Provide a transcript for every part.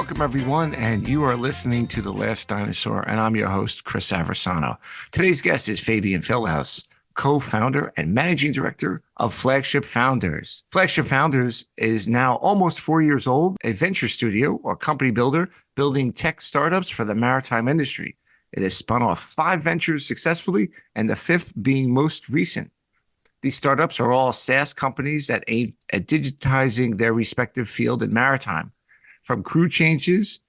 Welcome, everyone, and you are listening to The Last Dinosaur, and I'm your host, Chris Aversano. Today's guest is Fabian Feldhaus, co-founder and managing director of Flagship Founders. Flagship Founders is now almost 4 years old, a venture studio or company builder building tech startups for the maritime industry. It has spun off 5 ventures successfully, and the 5th being most recent. These startups are all SaaS companies that aim at digitizing their respective field in maritime, from crew changes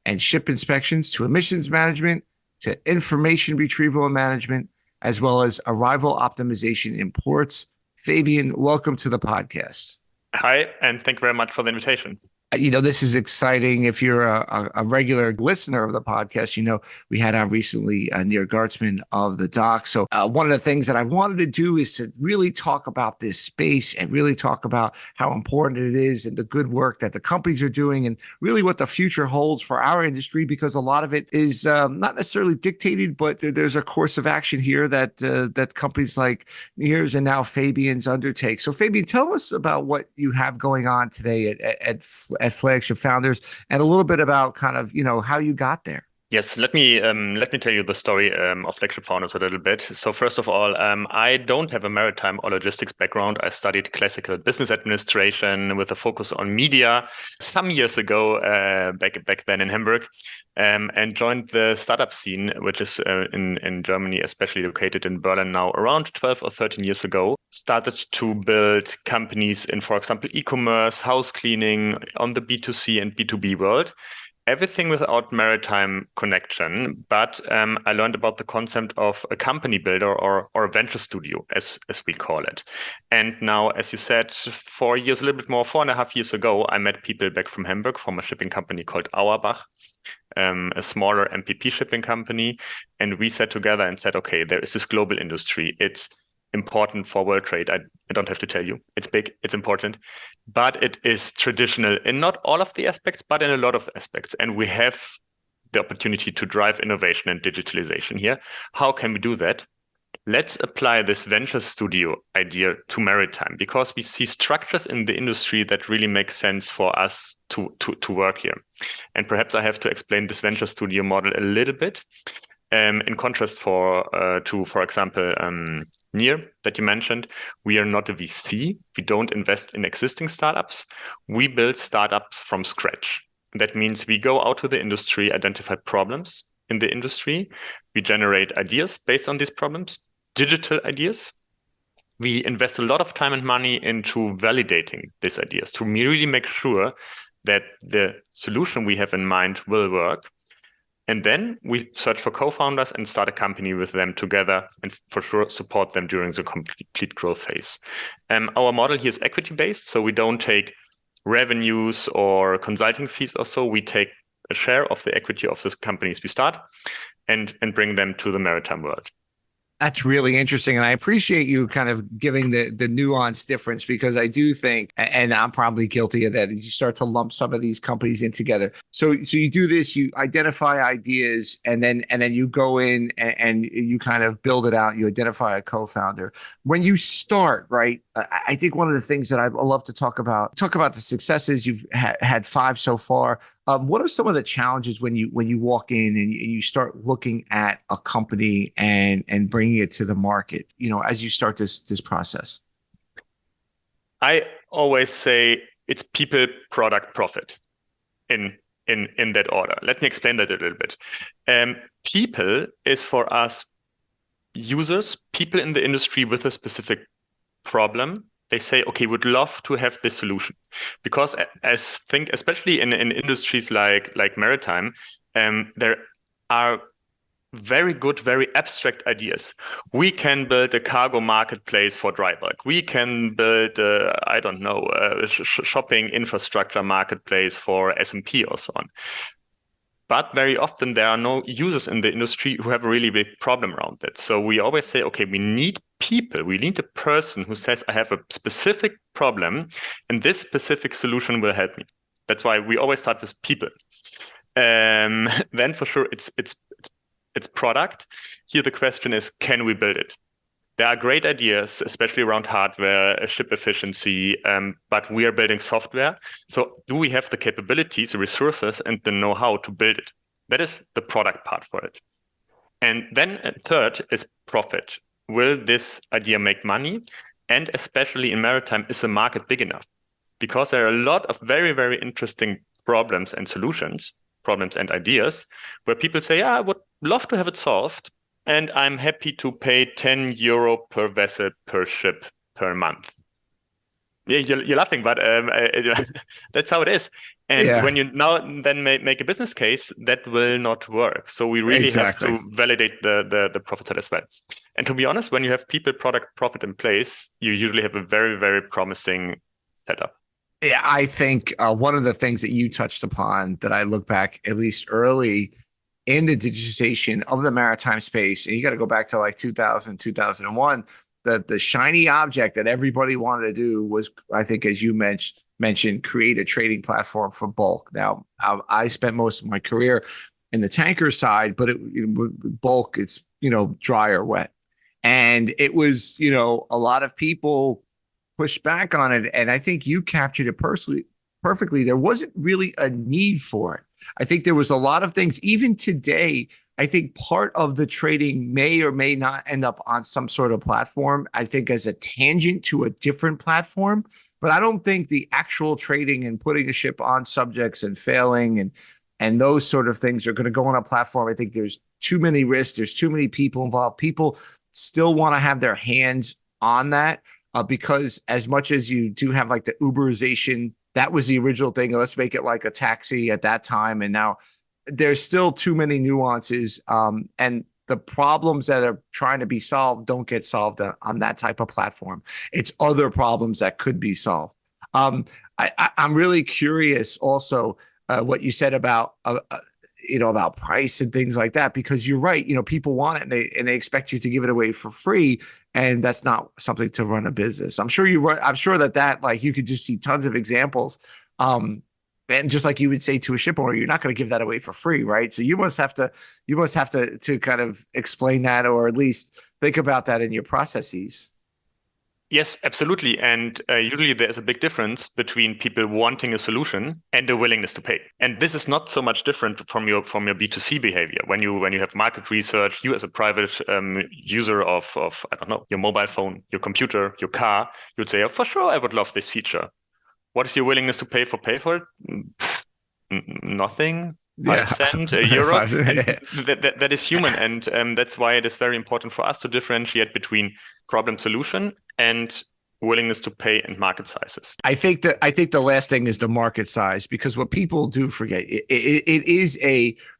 and ship inspections to emissions management to information retrieval and management, as well as arrival optimization in ports. Fabian, welcome to the podcast. Hi, and thank you very much for the invitation. You know, this is exciting. If you're a regular listener of the podcast, you know, we had on recently Neil Gartzman of the Dock. So one of the things that I wanted to do is to really talk about this space and really talk about how important it is and the good work that the companies are doing and really what the future holds for our industry, because a lot of it is not necessarily dictated, but there's a course of action here that companies like Neil's and now Fabian's undertake. So Fabian, tell us about what you have going on today at Flagship Founders, and a little bit about kind of, you know, how you got there. Yes, let me tell you the story of Flagship Founders a little bit. So first of all, I don't have a maritime or logistics background. I studied classical business administration with a focus on media some years ago, back then in Hamburg, and joined the startup scene, which is in Germany, especially located in Berlin now, around 12 or 13 years ago. Started to build companies in, for example, e-commerce, house cleaning, on the B2C and B2B world. Everything without maritime connection, but I learned about the concept of a company builder or a venture studio, as we call it. And now, as you said, 4 years, a little bit more, 4.5 years ago, I met people back from Hamburg from a shipping company called Auerbach, a smaller MPP shipping company. And we sat together and said, okay, there is this global industry. It's important for world trade. I don't have to tell you. It's big, it's important, but it is traditional in not all of the aspects, but in a lot of aspects. And we have the opportunity to drive innovation and digitalization here. How can we do that? Let's apply this venture studio idea to maritime, because we see structures in the industry that really make sense for us to work here. And perhaps I have to explain this venture studio model a little bit. In contrast to, for example, Near that you mentioned, we are not a VC. We don't invest in existing startups. We build startups from scratch. That means we go out to the industry, identify problems in the industry. We generate ideas based on these problems, digital ideas. We invest a lot of time and money into validating these ideas to really make sure that the solution we have in mind will work. And then we search for co-founders and start a company with them together, and for sure support them during the complete growth phase. Our model here is equity-based, so we don't take revenues or consulting fees or so. We take a share of the equity of the companies we start and bring them to the maritime world. That's really interesting. And I appreciate you kind of giving the nuanced difference, because I do think, and I'm probably guilty of that, is you start to lump some of these companies in together. So you do this, you identify ideas, and then you go in and you kind of build it out. You identify a co-founder. When you start, right, I think one of the things that I love to talk about the successes. You've had 5 so far. What are some of the challenges when you walk in and you start looking at a company and bringing it to the market, you know, as you start this process? I always say it's people, product, profit in that order. Let me explain that a little bit. People is for us users, people in the industry with a specific problem. They say, okay, would love to have this solution, because especially in industries like maritime, there are very good, very abstract ideas. We can build a cargo marketplace for dry bulk. We can build, shopping infrastructure marketplace for S&P or so on. But very often there are no users in the industry who have a really big problem around that. So we always say, okay, we need people. We need a person who says, I have a specific problem and this specific solution will help me. That's why we always start with people. Then for sure, it's product. Here the question is, can we build it? there are great ideas, especially around hardware, ship efficiency, but we are building software. So do we have the capabilities, the resources, and the know-how to build it? That is the product part for it. And then third is profit. Will this idea make money? And especially in maritime, is the market big enough? Because there are a lot of very, very interesting problems and solutions, problems and ideas, where people say, I would love to have it solved, and I'm happy to pay 10 euro per vessel per ship per month. Yeah, you're laughing, but that's how it is. And Yeah, when you now then make a business case, that will not work. So we really have exactly. to validate the profit side as well. And to be honest, when you have people, product, profit in place, you usually have a very, very promising setup. Yeah, I think one of the things that you touched upon that I look back at least early in the digitization of the maritime space, and you got to go back to like 2000, 2001, the shiny object that everybody wanted to do was, I think, as you mentioned, create a trading platform for bulk. Now, I spent most of my career in the tanker side, but bulk, it's, dry or wet. And it was, a lot of people pushed back on it. And I think you captured it perfectly. There wasn't really a need for it. I think there was a lot of things, even today. I think part of the trading may or may not end up on some sort of platform, I think as a tangent to a different platform. But I don't think the actual trading and putting a ship on subjects and failing and those sort of things are going to go on a platform. I think there's too many risks. There's too many people involved. People still want to have their hands on that. Because as much as you do have like the Uberization, that was the original thing. Let's make it like a taxi at that time. And now there's still too many nuances. And the problems that are trying to be solved don't get solved on that type of platform. It's other problems that could be solved. I'm really curious also what you said about about price and things like that, because you're right. People want it and they expect you to give it away for free. And that's not something to run a business. I'm sure that like you could just see tons of examples. And just like you would say to a ship owner, you're not going to give that away for free, right? So you must have to kind of explain that, or at least think about that in your processes. Yes, absolutely. And usually there's a big difference between people wanting a solution and the willingness to pay. And this is not so much different from your B2C behavior. When you have market research, you as a private user of I don't know, your mobile phone, your computer, your car, you'd say, oh, for sure, I would love this feature. What is your willingness to pay for it? Nothing. 5 cents, a euro. That is human. And that's why it is very important for us to differentiate between problem solution and willingness to pay and market sizes. I think the last thing is the market size, because what people do forget, it is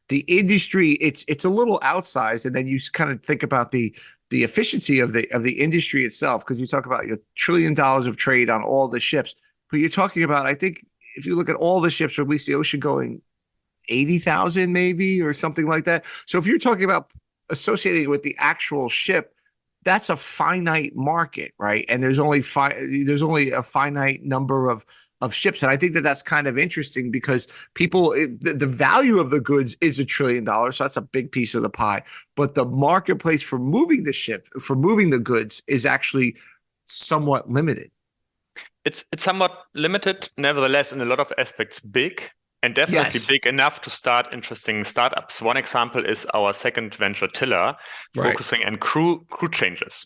the industry. It's a little outsized, and then you kind of think about the efficiency of the industry itself, because you talk about your $1 trillion of trade on all the ships, but you're talking about, I think, if you look at all the ships, or at least the ocean going 80,000 maybe, or something like that. So if you're talking about associating with the actual ship, that's a finite market, right? And there's only a finite number of ships. And I think that's kind of interesting, because the value of the goods is $1 trillion. So that's a big piece of the pie. But the marketplace for moving the goods is actually somewhat limited. It's somewhat limited, nevertheless, in a lot of aspects big. And definitely big enough to start interesting startups. One example is our second venture, Tiller, focusing on crew changes.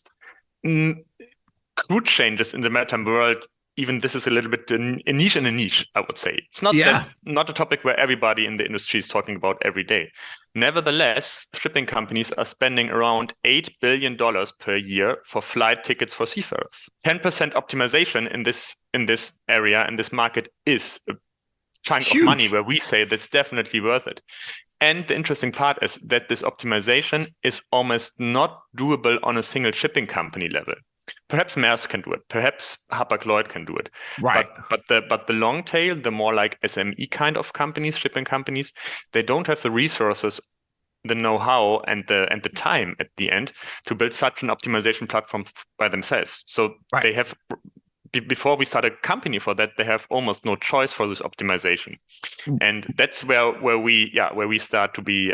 Crew changes in the maritime world, even this is a little bit a niche in a niche, I would say. It's not a topic where everybody in the industry is talking about every day. Nevertheless, shipping companies are spending around $8 billion per year for flight tickets for seafarers. 10% optimization in this area, in this market, is a chunk of money where we say that's definitely worth it. And the interesting part is that this optimization is almost not doable on a single shipping company level. Perhaps Maersk can do it. Perhaps Hapag-Lloyd can do it. Right. But the long tail, the more like SME kind of companies, shipping companies, they don't have the resources, the know-how, and the time at the end to build such an optimization platform by themselves. So they have, before we start a company for that, they have almost no choice for this optimization. And that's where we start to be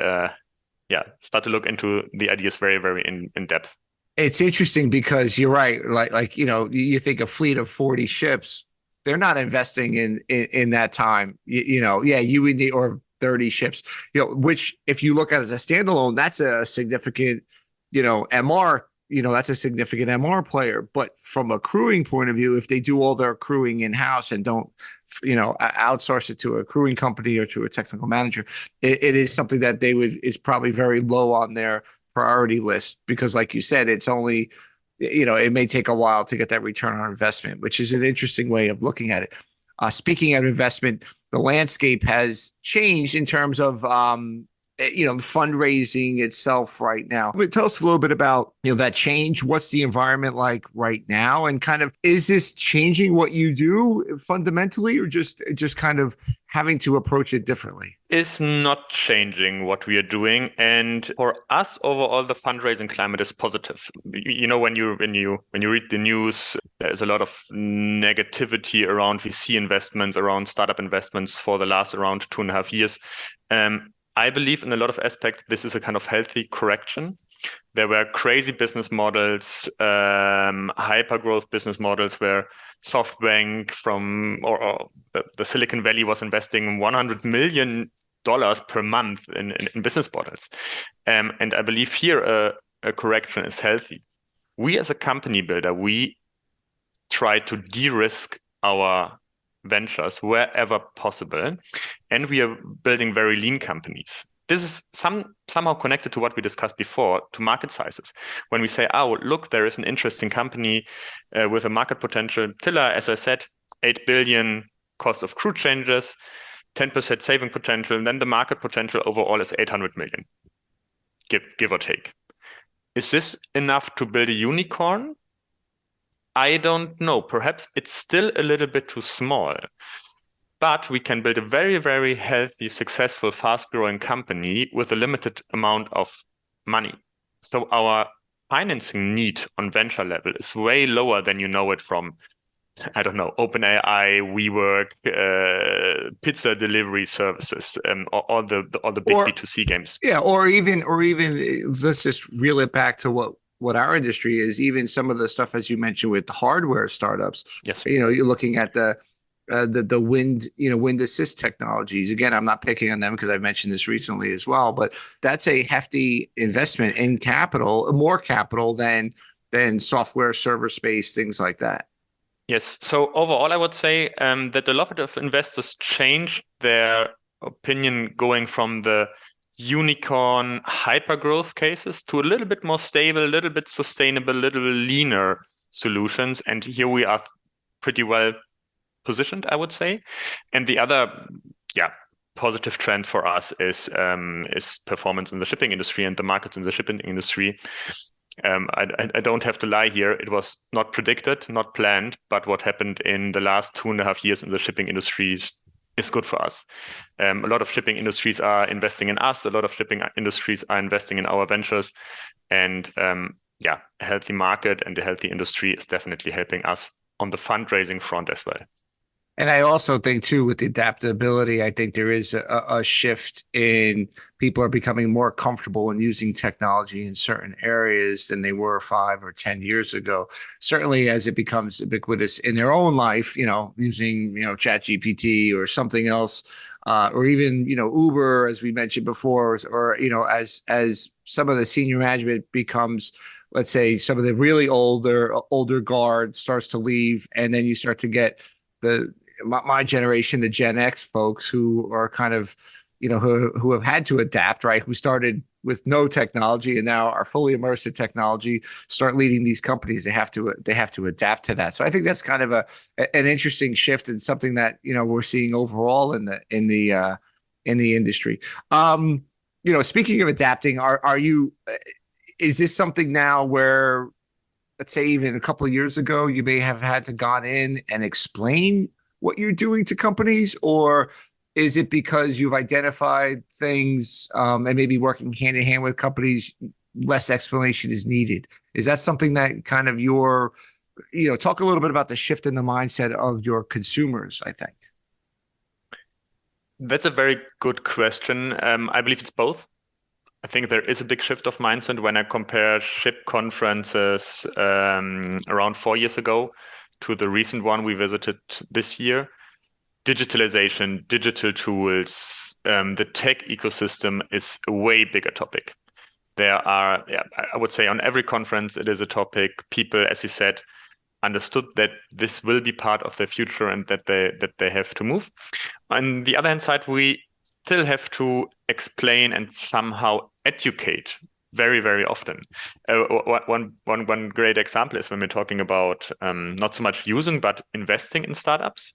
start to look into the ideas very, very in depth. It's interesting because you're right. Like you think a fleet of 40 ships, they're not investing in that time. Yeah, you would need or 30 ships. Which if you look at it as a standalone, that's a significant, MR. That's a significant MR player. But from a crewing point of view, if they do all their crewing in house and don't, outsource it to a crewing company or to a technical manager, it is something that is probably very low on their priority list because, like you said, it's only, it may take a while to get that return on investment, which is an interesting way of looking at it. Speaking of investment, the landscape has changed in terms of, fundraising itself right now. Tell us a little bit about, that change. What's the environment like right now? And kind of, is this changing what you do fundamentally or just kind of having to approach it differently? Is not changing what we are doing, and for us overall the fundraising climate is positive. When you read the news, there's a lot of negativity around VC investments, around startup investments for the last around 2.5 years. I believe in a lot of aspects this is a kind of healthy correction. There were crazy business models, hyper growth business models where SoftBank or the Silicon Valley was investing $100 million per month in business models. And I believe here a correction is healthy. We as a company builder, we try to de-risk our ventures wherever possible. And we are building very lean companies. This is somehow connected to what we discussed before, to market sizes. When we say, oh, look, there is an interesting company with a market potential. Tiller, as I said, 8 billion cost of crew changes, 10% saving potential, and then the market potential overall is 800 million, give or take. Is this enough to build a unicorn? I don't know. Perhaps it's still a little bit too small. But we can build a very, very healthy, successful, fast-growing company with a limited amount of money. So our financing need on venture level is way lower than you know it from, I don't know, OpenAI, WeWork, pizza delivery services, or all the big B2C games. Yeah, or even let's just reel it back to what our industry is. Even some of the stuff, as you mentioned, with the hardware startups. Yes. You're looking at the wind assist technologies. Again, I'm not picking on them because I've mentioned this recently as well, but that's a hefty investment in capital, more capital than software, server space, things like that. Yes. So overall, I would say that a lot of investors change their opinion going from the unicorn hyper growth cases to a little bit more stable, a little bit sustainable, a little leaner solutions. And here we are pretty well positioned, I would say. And the other, positive trend for us is performance in the shipping industry and the markets in the shipping industry. I don't have to lie here. It was not predicted, not planned, but what happened in the last 2.5 years in the shipping industries is good for us. A lot of shipping industries are investing in us. A lot of shipping industries are investing in our ventures. And a healthy market and a healthy industry is definitely helping us on the fundraising front as well. And I also think, too, with the adaptability, I think there is a shift in people are becoming more comfortable in using technology in certain areas than they were 5 or 10 years ago. Certainly as it becomes ubiquitous in their own life, using, ChatGPT or something else, or even, Uber, as we mentioned before, or, as some of the senior management becomes, let's say, some of the really older guard starts to leave, and then you start to get my generation, the Gen X folks who are kind of, who have had to adapt, right? Who started with no technology and now are fully immersed in technology, start leading these companies. They have to adapt to that. So I think that's kind of an interesting shift and something that, we're seeing overall in the industry. Speaking of adapting, is this something now where, let's say even a couple of years ago, you may have had to gone in and explain what you're doing to companies, or is it because you've identified things and maybe working hand in hand with companies, less explanation is needed? Is that something that kind of talk a little bit about the shift in the mindset of your consumers, I think? That's a very good question. I believe it's both. I think there is a big shift of mindset when I compare ship conferences around 4 years ago to the recent one we visited this year. Digitalization, digital tools, the tech ecosystem is a way bigger topic. There are, yeah, I would say on every conference, it is a topic. People, as you said, understood that this will be part of their future and that they have to move. On the other hand side, we still have to explain and somehow educate very, very often. One great example is when we're talking about not so much using, but investing in startups.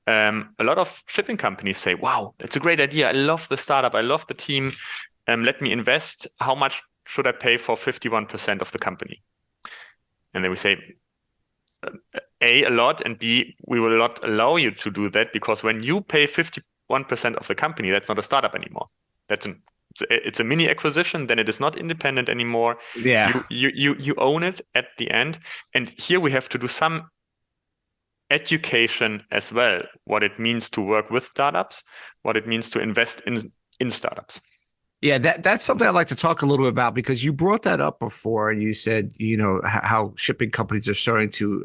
A lot of shipping companies say, wow, that's a great idea. I love the startup. I love the team. Let me invest. How much should I pay for 51% of the company? And then we say, A lot, and B, we will not allow you to do that because when you pay 51% of the company, that's not a startup anymore. It's a mini acquisition, then it is not independent anymore. Yeah. You own it at the end. And here we have to do some education as well, what it means to work with startups, what it means to invest in startups. Yeah, that's something I'd like to talk a little bit about because you brought that up before and you said, how shipping companies are starting to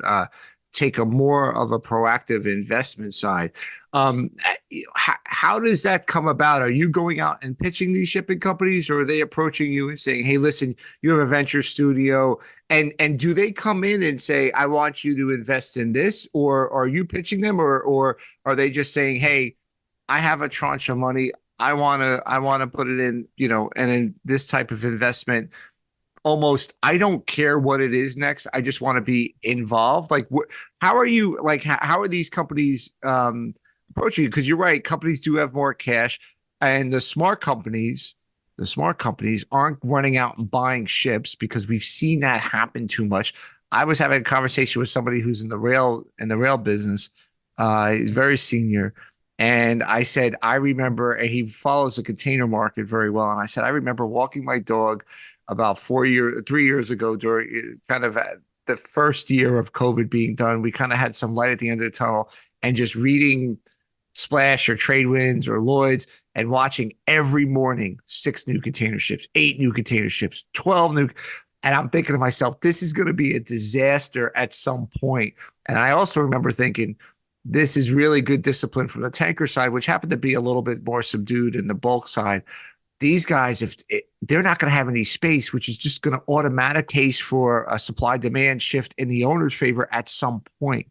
take a more of a proactive investment side. How does that come about? Are you going out and pitching these shipping companies, or are they approaching you and saying, "Hey, listen, you have a venture studio," and do they come in and say, "I want you to invest in this," or are you pitching them, or are they just saying, "Hey, I have a tranche of money. I want to put it in, and in this type of investment, almost, I don't care what it is next. I just want to be involved." Like, how are you, like, how are these companies approaching you? Because you're right, companies do have more cash, and the smart companies aren't running out and buying ships because we've seen that happen too much. I was having a conversation with somebody who's in the rail business. He's very senior. And I said, I remember, and he follows the container market very well. And I said, I remember walking my dog about 3 years ago during kind of the first year of COVID being done. We kind of had some light at the end of the tunnel and just reading Splash or Tradewinds or Lloyd's and watching every morning 6 new container ships, 8 new container ships, 12 new. And I'm thinking to myself, this is going to be a disaster at some point. And I also remember thinking, this is really good discipline from the tanker side, which happened to be a little bit more subdued in the bulk side. These guys, they're not going to have any space, which is just going to automatic case for a supply demand shift in the owner's favor at some point.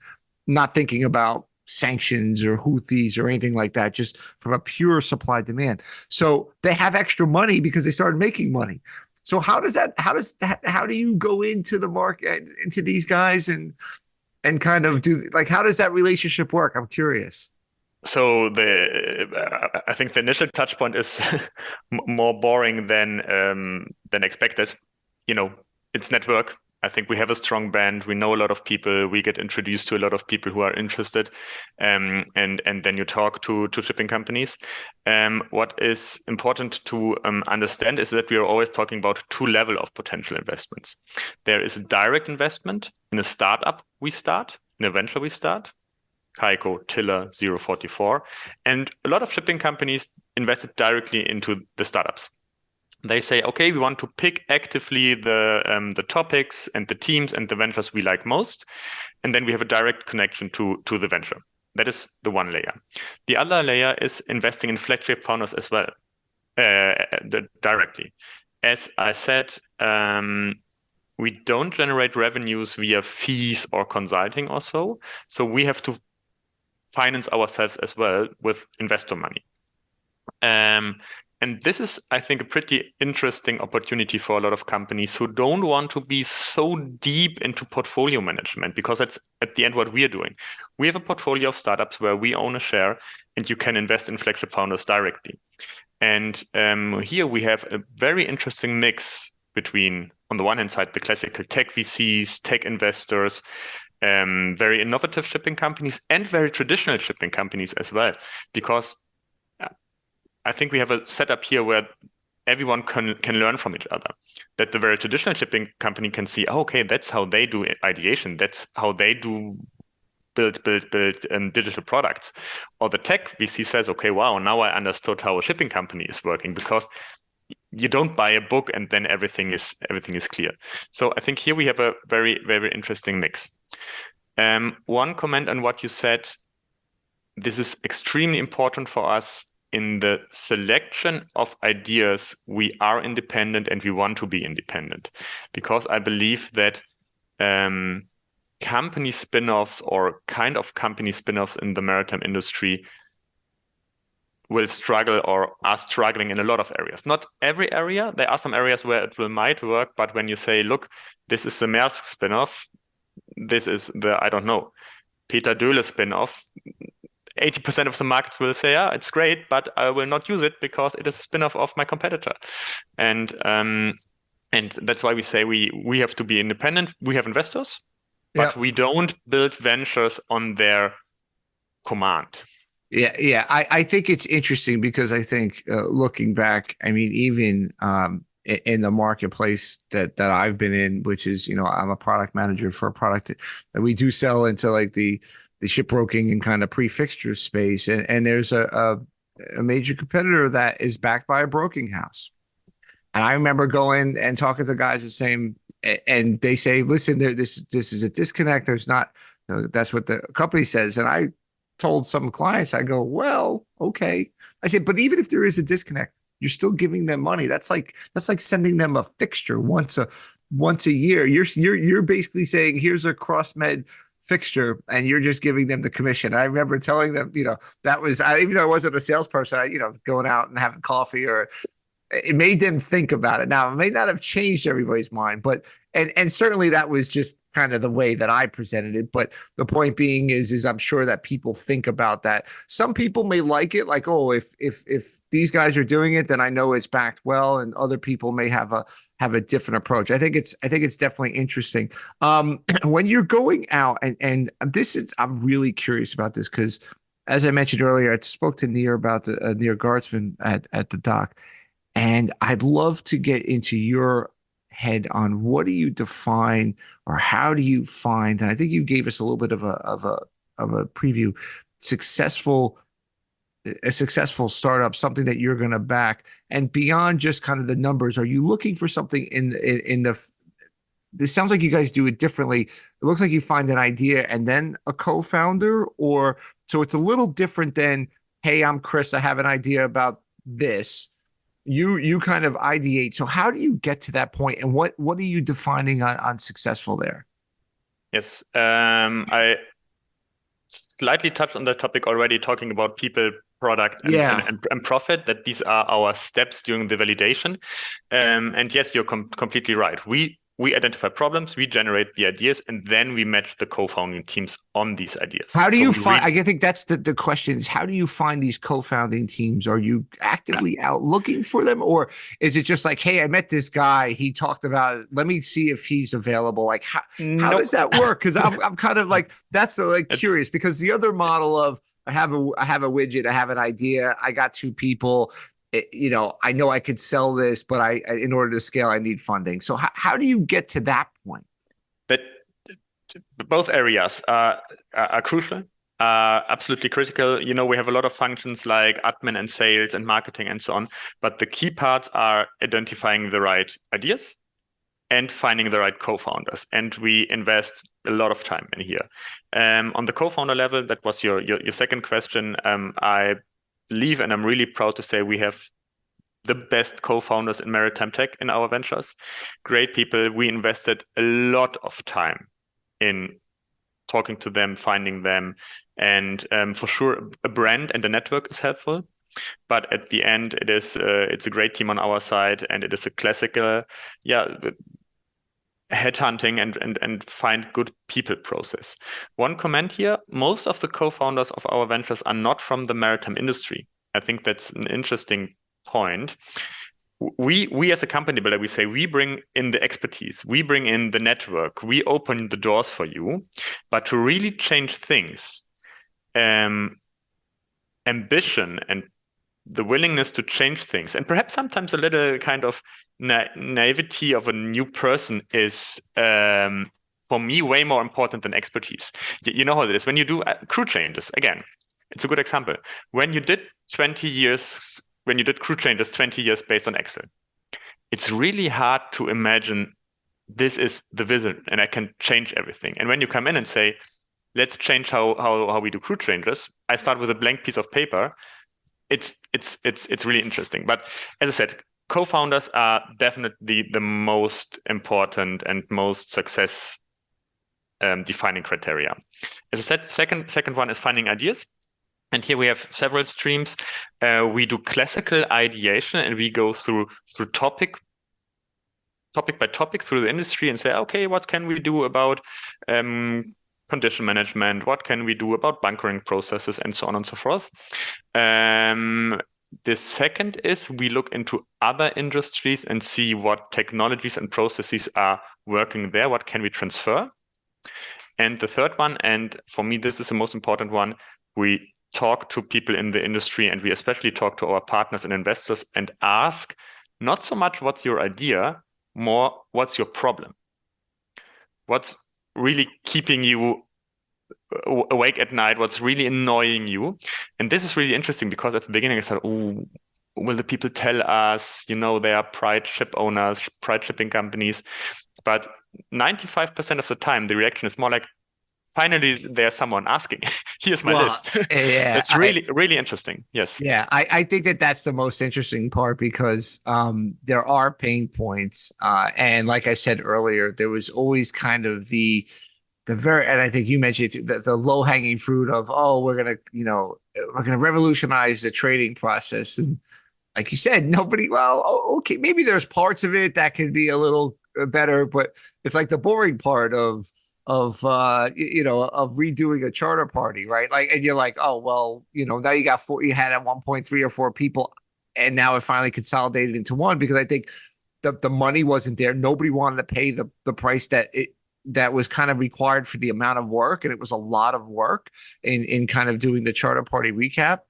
Not thinking about sanctions or Houthis or anything like that, just from a pure supply demand. So they have extra money because they started making money. So how do you go into the market, into these guys and kind of do, like, how does that relationship work? I'm curious. So I think the initial touch point is more boring than expected. It's network. I think we have a strong brand. We know a lot of people. We get introduced to a lot of people who are interested, and then you talk to shipping companies. What is important to understand is that we are always talking about 2 levels of potential investments. There is a direct investment in a startup we start, in a venture we start, Kaiko, Tiller, 044, and a lot of shipping companies invested directly into the startups. They say, okay, we want to pick actively the topics and the teams and the ventures we like most, and then we have a direct connection to the venture. That is the one layer. The other layer is investing in flagship founders as well, directly. As I said, we don't generate revenues via fees or consulting or so we have to finance ourselves as well with investor money. And this is, I think, a pretty interesting opportunity for a lot of companies who don't want to be so deep into portfolio management, because that's at the end what we are doing. We have a portfolio of startups where we own a share and you can invest in flagship founders directly. And here we have a very interesting mix between, on the one hand side, the classical tech VCs, tech investors, very innovative shipping companies, and very traditional shipping companies as well, because I think we have a setup here where everyone can learn from each other. That the very traditional shipping company can see, oh, okay, that's how they do ideation. That's how they do build digital products. Or the tech VC says, okay, wow, now I understood how a shipping company is working, because you don't buy a book and then everything is clear. So I think here we have a very, very interesting mix. One comment on what you said, this is extremely important for us in the selection of ideas. We are independent and we want to be independent, because I believe that company spin-offs or kind of company spin-offs in the maritime industry will struggle or are struggling in a lot of areas. Not every area. There are some areas where it might work, but when you say, look, this is the Maersk spin-off, this is the, I don't know, Peter Döhle spin-off, 80% of the market will say, yeah, it's great, but I will not use it because it is a spin-off of my competitor. And that's why we say we have to be independent. We have investors, but we don't build ventures on their command. Yeah. I think it's interesting because I think looking back, I mean, even in the marketplace that I've been in, which is, I'm a product manager for a product that we do sell into like the shipbroking and kind of pre-fixture space. And there's a major competitor that is backed by a broking house. And I remember going and talking to guys the same, and they say, listen, this is a disconnect. There's not, that's what the company says. And I told some clients, I go, well, okay. I said, but even if there is a disconnect, you're still giving them money. That's like sending them a fixture once a year. You're basically saying, here's a cross-med fixture, and you're just giving them the commission. I remember telling them, that was, even though I wasn't a salesperson, going out and having coffee, or it made them think about it. Now, it may not have changed everybody's mind, but and certainly that was just kind of the way that I presented it. But the point being is I'm sure that people think about that. Some people may like it, like, oh, if these guys are doing it, then I know it's backed well, and other people may have a different approach. I think it's definitely interesting. When you're going out, and this is, I'm really curious about this because, as I mentioned earlier, I spoke to Nir about the Nir Gartzman at the dock. And I'd love to get into your head on what do you define, or how do you find, and I think you gave us a little bit of a preview, a successful startup, something that you're going to back, and beyond just kind of the numbers, are you looking for something in the, this sounds like you guys do it differently. It looks like you find an idea and then a co-founder, or so it's a little different than, hey, I'm Chris, I have an idea about this. You kind of ideate. So how do you get to that point, and what are you defining on successful there? Yes, I slightly touched on the topic already, talking about people, product, and profit, that these are our steps during the validation. And yes, you're completely right. We identify problems, we generate the ideas, and then we match the co-founding teams on these ideas. How do you find, I think that's the question, is how do you find these co-founding teams? Are you actively out looking for them? Or is it just like, hey, I met this guy, he talked about it, let me see if he's available? Like, how does that work? Because I'm kind of like, that's like curious, because the other model of, I have a widget, I have an idea, I got two people, I know I could sell this, but in order to scale, I need funding. So how do you get to that point? But both areas are crucial, absolutely critical. We have a lot of functions like admin and sales and marketing and so on. But the key parts are identifying the right ideas and finding the right co-founders. And we invest a lot of time in here. On the co-founder level, that was your second question. I believe, and I'm really proud to say, we have the best co-founders in maritime tech in our ventures. Great people. We invested a lot of time in talking to them, finding them, and for sure a brand and a network is helpful. But at the end, it's a great team on our side, and it is a classical, headhunting and find good people process. One comment here: most of the co-founders of our ventures are not from the maritime industry. I think that's an interesting point. We as a company builder, we say we bring in the expertise, we bring in the network, we open the doors for you. But to really change things, ambition and the willingness to change things, and perhaps sometimes a little kind of naivety of a new person is, for me, way more important than expertise. You know how it is when you do crew changes. Again, it's a good example. When you did crew changes 20 years based on Excel, it's really hard to imagine this is the vision and I can change everything. And when you come in and say, let's change how we do crew changes, I start with a blank piece of paper. It's really interesting. But as I said, co-founders are definitely the most important and most success defining criteria. As I said, second one is finding ideas. And here we have several streams. We do classical ideation and we go through topic by topic through the industry and say, okay, what can we do about condition management? What can we do about bunkering processes and so on and so forth? The second is we look into other industries and see what technologies and processes are working there. What can we transfer? And the third one, and for me, this is the most important one, we talk to people in the industry and we especially talk to our partners and investors and ask not so much what's your idea, more what's your problem? What's really keeping you awake at night? What's really annoying you? And this is really interesting because at the beginning I said, oh, will the people tell us, they are pride ship owners, pride shipping companies. But 95% of the time, the reaction is more like, finally, there's someone asking. Here's my list. Yeah, it's really interesting. Yes. Yeah, I think that's the most interesting part because there are pain points. And like I said earlier, there was always kind of the very, and I think you mentioned the low hanging fruit of, oh, we're gonna revolutionize the trading process. And like you said, nobody, okay, maybe there's parts of it that could be a little better, but it's like the boring part of redoing a charter party, right? Like, and you're like, oh, well, now you got you had at one point 3 or 4 people and now it finally consolidated into one because I think the money wasn't there. Nobody wanted to pay the price that was kind of required for the amount of work. And it was a lot of work in kind of doing the charter party recap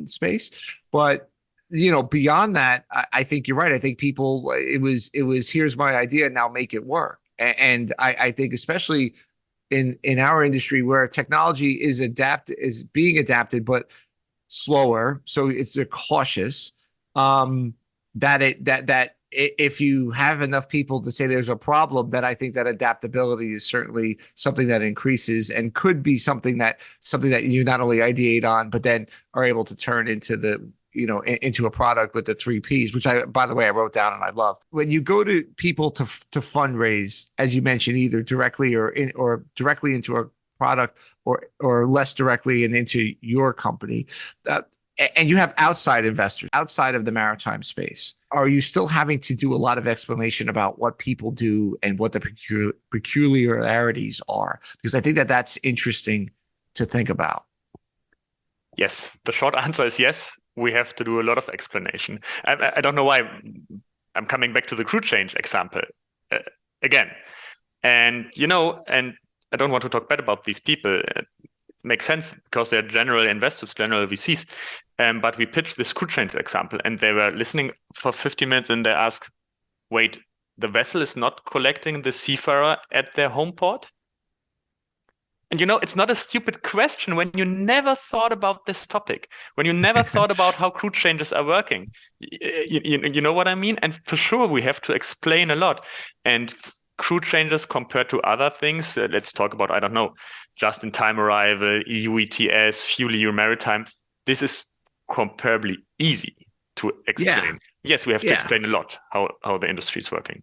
space. But beyond that, I think you're right. I think people, it was, here's my idea, now make it work. And I think especially in our industry where technology is being adapted, but slower. So they're cautious, that if you have enough people to say there's a problem, then I think that adaptability is certainly something that increases and could be something that you not only ideate on, but then are able to turn into into a product with the 3 Ps, which by the way, I wrote down and I love. When you go to people to fundraise, as you mentioned, either directly or directly into a product or less directly and into your company, and you have outside investors outside of the maritime space, are you still having to do a lot of explanation about what people do and what the peculiarities are? Because I think that's interesting to think about. Yes, the short answer is yes. We have to do a lot of explanation. I don't know why I'm coming back to the crew change example again. And, and I don't want to talk bad about these people. It makes sense because they're general investors, general VCs. But we pitched this crew change example and they were listening for 50 minutes and they asked, wait, the vessel is not collecting the seafarer at their home port? And it's not a stupid question when you never thought about this topic, when you never thought about how crew changes are working. You know what I mean? And for sure, we have to explain a lot. And crew changes compared to other things, let's talk about, I don't know, just-in-time arrival, EU ETS, fuel-EU maritime. This is comparably easy to explain. Yeah. Yes, we have to explain a lot how the industry is working.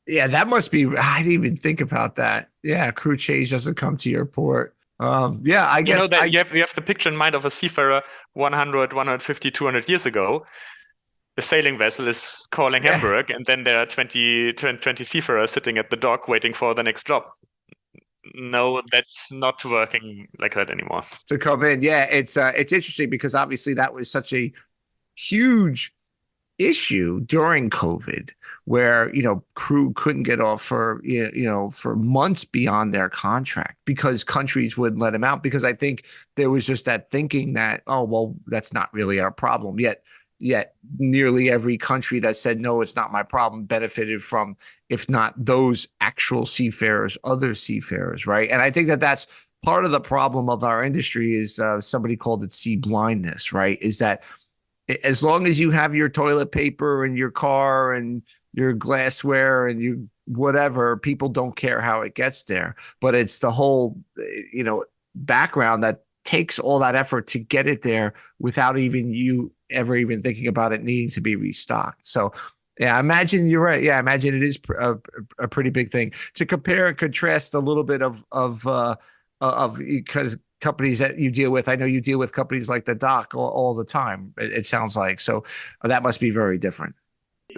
Yeah, that must be, I didn't even think about that. Yeah, crew change doesn't come to your port. Yeah, I guess. You have the picture in mind of a seafarer 100, 150, 200 years ago. The sailing vessel is calling Hamburg, and then there are 20 seafarers sitting at the dock waiting for the next job. No, that's not working like that anymore. To come in. Yeah, it's interesting because obviously that was such a huge issue during COVID where, crew couldn't get off for months beyond their contract because countries wouldn't let them out because I think there was just that thinking that, oh, well, that's not really our problem. Yet nearly every country that said, no, it's not my problem benefited from, if not those actual seafarers, other seafarers. Right. And I think that's part of the problem of our industry is somebody called it sea blindness, right? Is that as long as you have your toilet paper and your car and your glassware and you whatever, people don't care how it gets there, but it's the whole, background that takes all that effort to get it there without even you ever even thinking about it needing to be restocked. So yeah, I imagine you're right. Yeah, I imagine it is a pretty big thing to compare and contrast a little bit of because companies that you deal with. I know you deal with companies like the Doc all the time. It sounds like so that must be very different.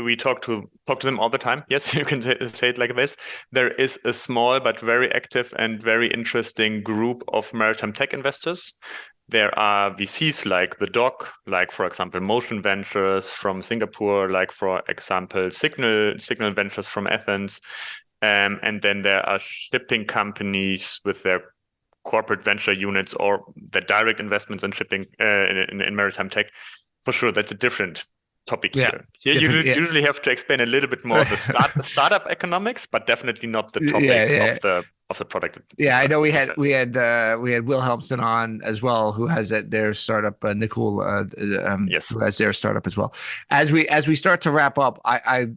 We talk to them all the time. Yes, you can say it like this. There is a small but very active and very interesting group of maritime tech investors. There are VCs like the Doc, like for example Motion Ventures from Singapore, like for example Signal Ventures from Athens, and then there are shipping companies with their corporate venture units or the direct investments in shipping in maritime tech. For sure, that's a different topic here. Here you usually have to explain a little bit more the startup economics, but definitely not the topics of the product. Yeah, I know we had Wilhelmsen on as well, who has their startup. Nicole, yes, who has their startup as well. As we start to wrap up, I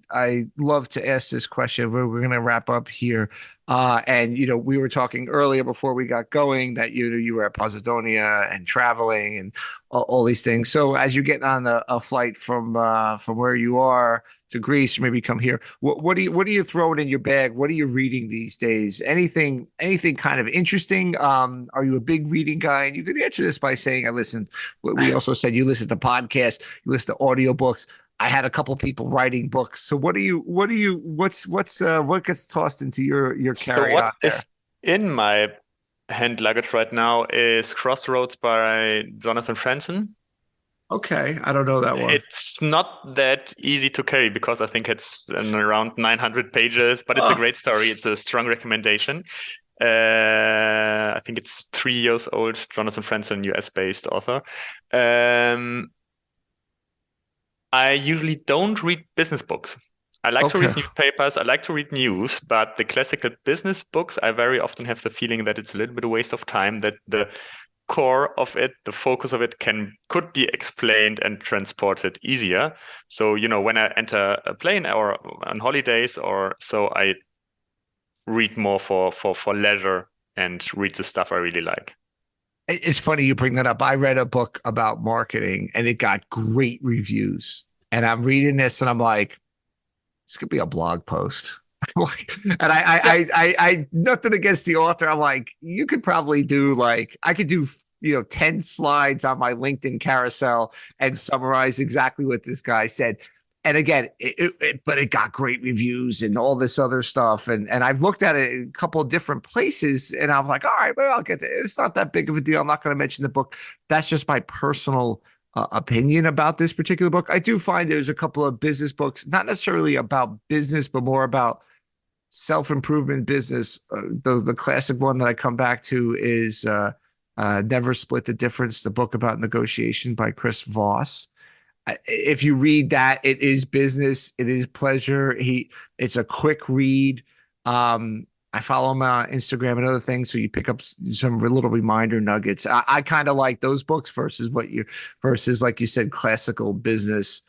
love to ask this question. We're going to wrap up here, and we were talking earlier before we got going that you were at Posidonia and traveling and all these things. So as you're getting on a flight from where you are to Greece, or maybe come here, what are you throwing in your bag? What are you reading these days? Anything kind of interesting? Are you a big reading guy? And you could answer this by saying, I listened. We also said you listen to podcasts, you listen to audiobooks. I had a couple of people writing books. So what gets tossed into your carry on there? Is in my hand luggage right now is Crossroads by Jonathan Franzen. Okay, I don't know that one. It's not that easy to carry because I think it's around 900 pages, but it's a great story. It's a strong recommendation. I think it's 3 years old. Jonathan Franzen, US-based author. I usually don't read business books. I like to read newspapers, I like to read news, but the classical business books, I very often have the feeling that it's a little bit of a waste of time, that the core of it, the focus of it could be explained and transported easier. So, when I enter a plane or on holidays or so, I read more for leisure and read the stuff I really like. It's funny you bring that up. I read a book about marketing and it got great reviews. And I'm reading this and I'm like, this could be a blog post. And I nothing against the author. I'm like, you could probably do I could do 10 slides on my LinkedIn carousel and summarize exactly what this guy said. And again, but it got great reviews and all this other stuff. And I've looked at it in a couple of different places and I'm like, all right, well, I'll get it. It's not that big of a deal. I'm not going to mention the book. That's just my personal opinion about this particular book. I do find there's a couple of business books, not necessarily about business, but more about self-improvement business. The classic one that I come back to is Never Split the Difference, the book about negotiation by Chris Voss. If you read that, it is business, it is pleasure. It's a quick read. I follow him on Instagram and other things, so you pick up some little reminder nuggets. I kind of like those books versus like you said, classical business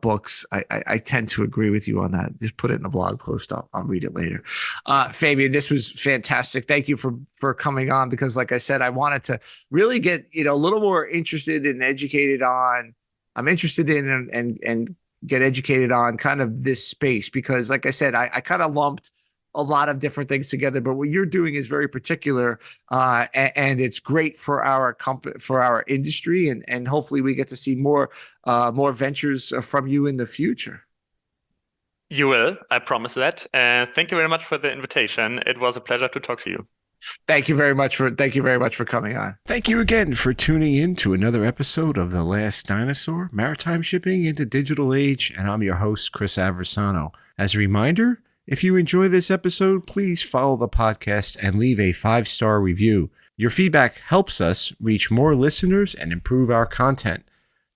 books. I tend to agree with you on that. Just put it in a blog post. I'll read it later. Fabian, this was fantastic. Thank you for coming on, because like I said, I wanted to really get a little more interested and educated on. I'm interested in and get educated on kind of this space, because like I said, I kind of lumped a lot of different things together, but what you're doing is very particular, and it's great for our company, for our industry, and hopefully we get to see more ventures from you in the future. You will, I promise that. Thank you very much for the invitation. It was a pleasure to talk to you. Thank you very much for coming on. Thank you again for tuning in to another episode of The Last Dinosaur, Maritime Shipping in the Digital Age, and I'm your host, Chris Aversano. As a reminder, if you enjoy this episode, please follow the podcast and leave a 5-star review. Your feedback helps us reach more listeners and improve our content.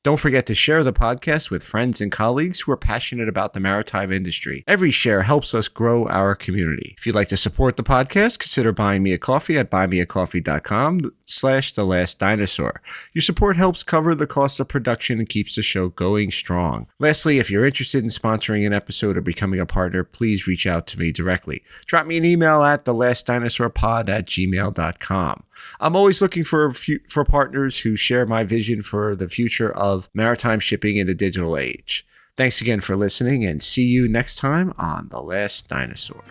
Don't forget to share the podcast with friends and colleagues who are passionate about the maritime industry. Every share helps us grow our community. If you'd like to support the podcast, consider buying me a coffee at buymeacoffee.com. patreon.com/thelastdinosaur. Your support helps cover the cost of production and keeps the show going strong. Lastly, if you're interested in sponsoring an episode or becoming a partner, please reach out to me directly. Drop me an email at thelastdinosaurpod@gmail.com. I'm always looking for partners who share my vision for the future of maritime shipping in the digital age. Thanks again for listening, and see you next time on The Last Dinosaur.